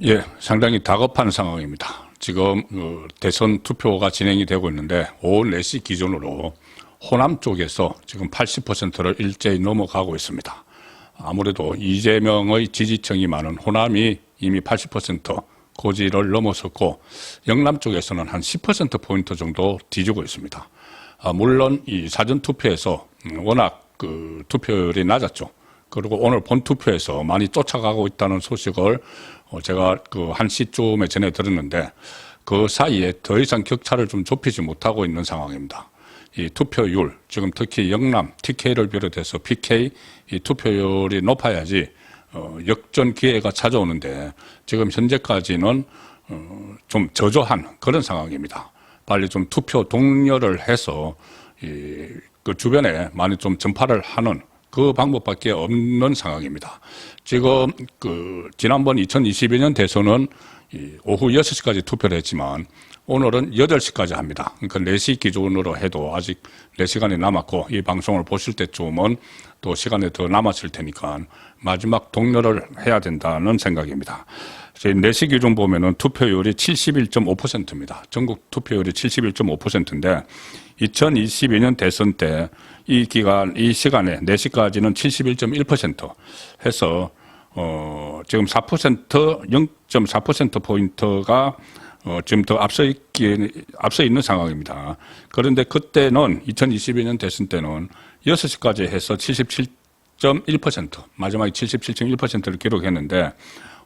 예, 상당히 다급한 상황입니다. 지금 대선 투표가 진행이 되고 있는데 오후 4시 기준으로 호남 쪽에서 지금 80%를 일제히 넘어가고 있습니다. 아무래도 이재명의 지지층이 많은 호남이 이미 80% 고지를 넘어섰고 영남 쪽에서는 한 10%포인트 정도 뒤지고 있습니다. 물론 이 사전투표에서 워낙 투표율이 낮았죠. 그리고 오늘 본투표에서 많이 쫓아가고 있다는 소식을 제가 1시쯤에 전해 들었는데 그 사이에 더 이상 격차를 좀 좁히지 못하고 있는 상황입니다. 이 투표율, 지금 특히 영남, TK를 비롯해서 PK 이 투표율이 높아야지 역전 기회가 찾아오는데 지금 현재까지는 좀 저조한 그런 상황입니다. 빨리 좀 투표 독려를 해서 그 주변에 많이 좀 전파를 하는 그 방법밖에 없는 상황입니다. 지금 지난번 2022년 대선은 오후 6시까지 투표를 했지만 오늘은 8시까지 합니다. 그러니까 4시 기준으로 해도 아직 4시간이 남았고 이 방송을 보실 때쯤은 또 시간이 더 남았을 테니까 마지막 독려를 해야 된다는 생각입니다. 4시 기준 보면은 투표율이 71.5%입니다. 전국 투표율이 71.5%인데 2022년 대선 때 이 시간에 4시까지는 71.1% 해서 지금 4% 0.4%포인트가 지금 더 앞서 있는 상황입니다. 그런데 그때는 2022년 대선 때는 6시까지 해서 77.1%, 마지막에 77.1%를 기록했는데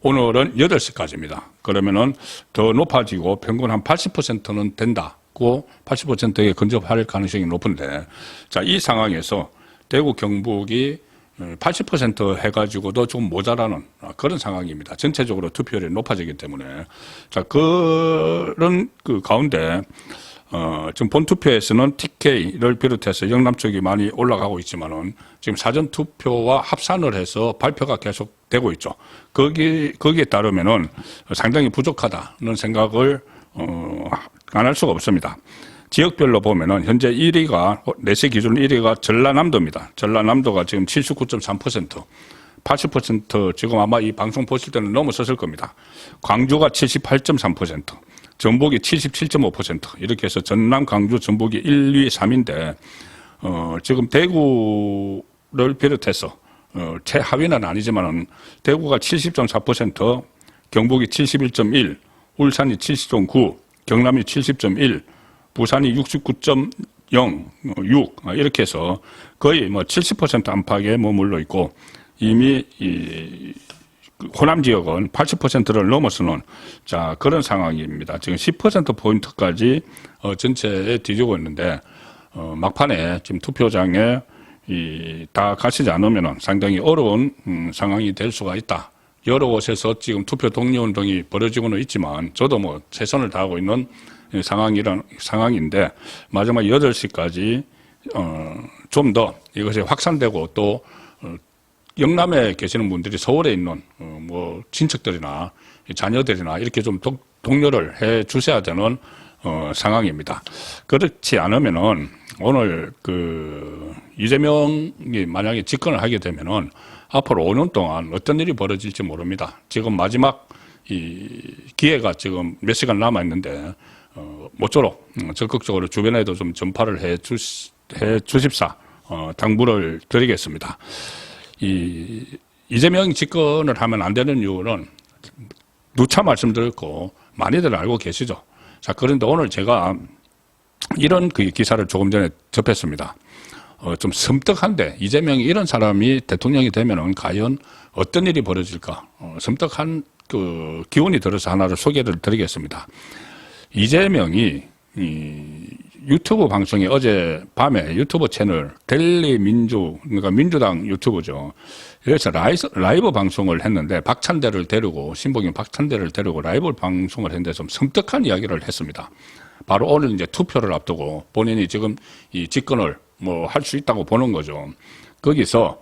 오늘은 8시까지입니다. 그러면은 더 높아지고 평균 한 80%는 된다고 80%에 근접할 가능성이 높은데 자, 이 상황에서 대구 경북이 80% 해가지고도 좀 모자라는 그런 상황입니다. 전체적으로 투표율이 높아지기 때문에. 자, 그런 가운데, 지금 본투표에서는 TK를 비롯해서 영남 쪽이 많이 올라가고 있지만은 지금 사전투표와 합산을 해서 발표가 계속 되고 있죠. 거기에 따르면은 상당히 부족하다는 생각을, 안 할 수가 없습니다. 지역별로 보면은 현재 1위가 4시 기준 1위가 전라남도입니다. 전라남도가 지금 79.3%, 80% 지금 아마 이 방송 보실 때는 넘어섰을 겁니다. 광주가 78.3%, 전북이 77.5% 이렇게 해서 전남, 광주, 전북이 1, 2, 3인데 지금 대구를 비롯해서 최하위는 아니지만은 대구가 70.4%, 경북이 71.1, 울산이 70.9, 경남이 70.1, 부산이 69.06 이렇게 해서 거의 70% 안팎에 머물러 있고 이미 호남 지역은 80%를 넘어서는 자 그런 상황입니다. 지금 10%포인트까지 전체에 뒤지고 있는데 막판에 지금 투표장에 다 가시지 않으면 상당히 어려운 상황이 될 수가 있다. 여러 곳에서 지금 투표 독려 운동이 벌어지고는 있지만 저도 최선을 다하고 있는 상황인데 마지막 8시까지 좀 더 이것이 확산되고 또 영남에 계시는 분들이 서울에 있는 친척들이나 자녀들이나 이렇게 좀 독려를 해 주셔야 되는 상황입니다. 그렇지 않으면은 오늘 이재명이 만약에 집권을 하게 되면은 앞으로 5년 동안 어떤 일이 벌어질지 모릅니다. 지금 마지막 기회가 지금 몇 시간 남아 있는데 모쪼록 적극적으로 주변에도 좀 전파를 해 주십사 당부를 드리겠습니다. 이재명이 집권을 하면 안 되는 이유는 누차 말씀드렸고 많이들 알고 계시죠. 자, 그런데 오늘 제가 이런 기사를 조금 전에 접했습니다. 좀 섬뜩한데 이재명이 이런 사람이 대통령이 되면은 과연 어떤 일이 벌어질까? 섬뜩한 기운이 들어서 하나를 소개를 드리겠습니다. 이재명이 유튜브 방송에 어제 밤에 유튜브 채널 그러니까 민주당 유튜브죠. 여기서 라이브 방송을 했는데 박찬대를 데리고 신봉인 박찬대를 데리고 라이브 방송을 했는데 좀 섬뜩한 이야기를 했습니다. 바로 오늘 이제 투표를 앞두고 본인이 지금 이 집권을 할 수 있다고 보는 거죠. 거기서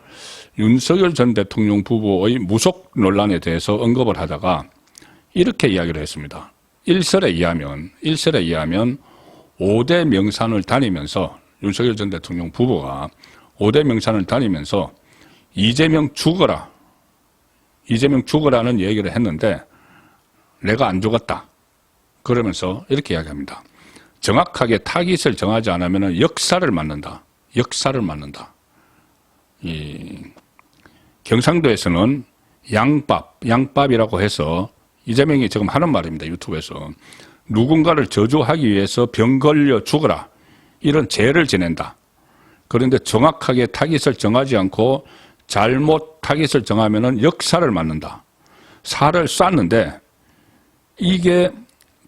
윤석열 전 대통령 부부의 무속 논란에 대해서 언급을 하다가 이렇게 이야기를 했습니다. 일설에 의하면 5대 명산을 다니면서 윤석열 전 대통령 부부가 5대 명산을 다니면서 이재명 죽어라는 얘기를 했는데 내가 안 죽었다. 그러면서 이렇게 이야기합니다. 정확하게 타깃을 정하지 않으면 역사를 맞는다. 역사를 맞는다. 이 경상도에서는 양밥이라고 해서 이재명이 지금 하는 말입니다. 유튜브에서. 누군가를 저주하기 위해서 병 걸려 죽어라. 이런 죄를 지낸다. 그런데 정확하게 타깃을 정하지 않고 잘못 타깃을 정하면 역사를 맞는다. 살을 쐈는데 이게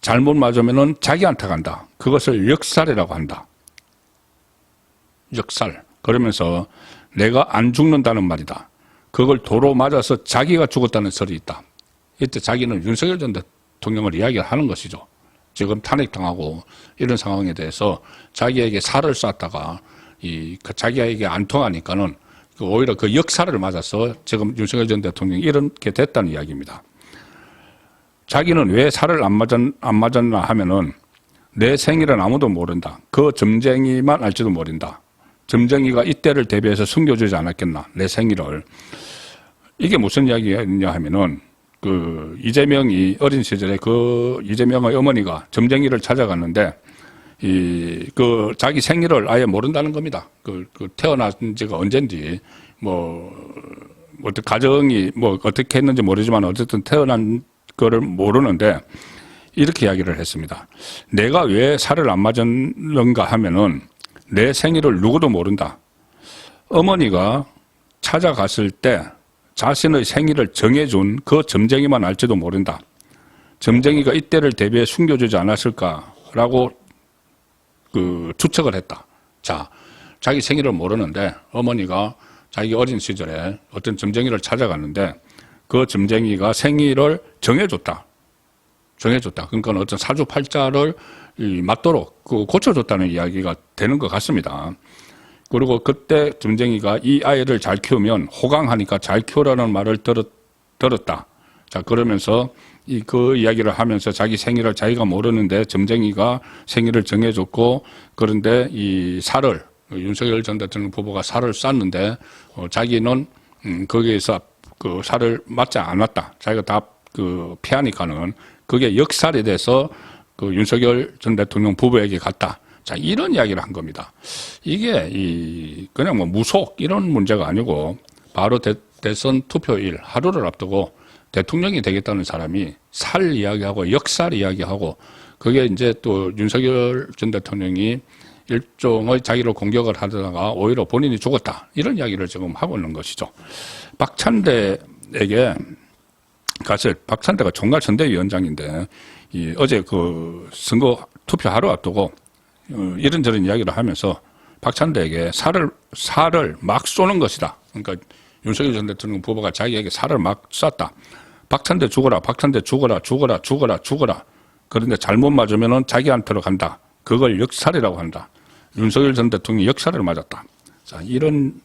잘못 맞으면 자기한테 간다. 그것을 역살이라고 한다. 역살. 그러면서 내가 안 죽는다는 말이다. 그걸 도로 맞아서 자기가 죽었다는 설이 있다. 이때 자기는 윤석열 전 대통령을 이야기를 하는 것이죠. 지금 탄핵당하고 이런 상황에 대해서 자기에게 살을 쐈다가 자기에게 안 통하니까는 오히려 그 역사를 맞아서 지금 윤석열 전 대통령이 이렇게 됐다는 이야기입니다. 자기는 왜 살을 안 맞았나 하면은 내 생일은 아무도 모른다. 그 점쟁이만 알지도 모른다. 점쟁이가 이때를 대비해서 숨겨주지 않았겠나. 내 생일을. 이게 무슨 이야기냐 하면은 이재명이 어린 시절에 이재명의 어머니가 점쟁이를 찾아갔는데 자기 생일을 아예 모른다는 겁니다. 태어난 지가 언젠지 가정이 어떻게 했는지 모르지만 어쨌든 태어난 거를 모르는데 이렇게 이야기를 했습니다. 내가 왜 살을 안 맞았는가 하면은 내 생일을 누구도 모른다. 어머니가 찾아갔을 때 자신의 생일을 정해준 그 점쟁이만 알지도 모른다. 점쟁이가 이때를 대비해 숨겨주지 않았을까라고 추측을 했다. 자, 자기 생일을 모르는데 어머니가 자기 어린 시절에 어떤 점쟁이를 찾아갔는데 그 점쟁이가 생일을 정해줬다. 그러니까 어떤 사주팔자를 맞도록 고쳐줬다는 이야기가 되는 것 같습니다. 그리고 그때 점쟁이가 이 아이를 잘 키우면 호강하니까 잘 키우라는 말을 들었다. 자, 그러면서 그 이야기를 하면서 자기 생일을 자기가 모르는데 점쟁이가 생일을 정해줬고, 그런데 이 살을, 윤석열 전 대통령 부부가 살을 쌌는데, 자기는 거기에서 그 살을 맞지 않았다. 자기가 다 피하니까는 그게 역살이 돼서 윤석열 전 대통령 부부에게 갔다. 자, 이런 이야기를 한 겁니다. 이게 그냥 무속 이런 문제가 아니고 바로 대선 투표일 하루를 앞두고 대통령이 되겠다는 사람이 살 이야기하고 역살 이야기하고 그게 이제 또 윤석열 전 대통령이 일종의 자기를 공격을 하다가 오히려 본인이 죽었다. 이런 이야기를 지금 하고 있는 것이죠. 박찬대에게 박찬대가 총괄선대위원장인데 어제 선거 투표 하루 앞두고 이런저런 이야기를 하면서 박찬대에게 살을 막 쏘는 것이다. 그러니까 윤석열 전 대통령 부부가 자기에게 살을 막 쐈다. 박찬대 죽어라, 박찬대 죽어라. 그런데 잘못 맞으면 자기한테로 간다. 그걸 역살이라고 한다. 윤석열 전 대통령이 역살을 맞았다. 자, 이런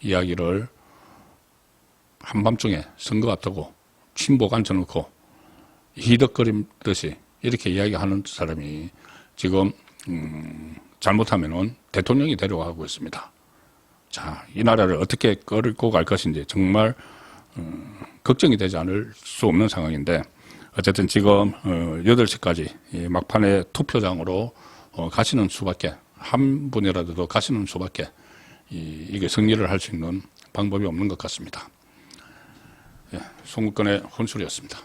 이야기를 한밤중에 선거 앞두고 친복 앉혀놓고 히덕거리듯이 이렇게 이야기하는 사람이 지금 잘못하면은 대통령이 되려고 하고 있습니다. 자, 이 나라를 어떻게 끌고 갈 것인지 정말 걱정이 되지 않을 수 없는 상황인데 어쨌든 지금 8시까지 막판에 투표장으로 가시는 수밖에 한 분이라도 더 가시는 수밖에 이게 승리를 할 수 있는 방법이 없는 것 같습니다. 예, 송국건의 혼술이었습니다.